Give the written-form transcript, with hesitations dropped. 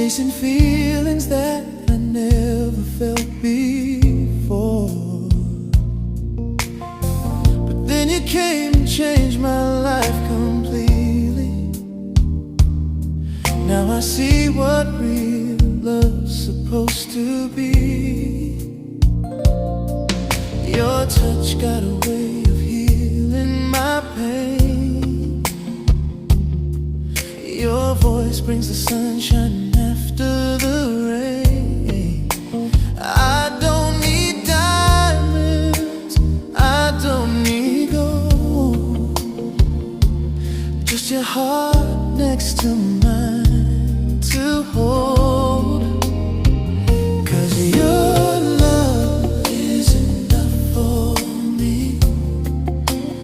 chasing feelings that I never felt before. But then you came and changed my life completely. Now I see what real love's supposed to be. Your touch got a way of healing my pain. Your voice brings the sunshine after the rain. I don't need diamonds, I don't need gold, just your heart next to mine to hold.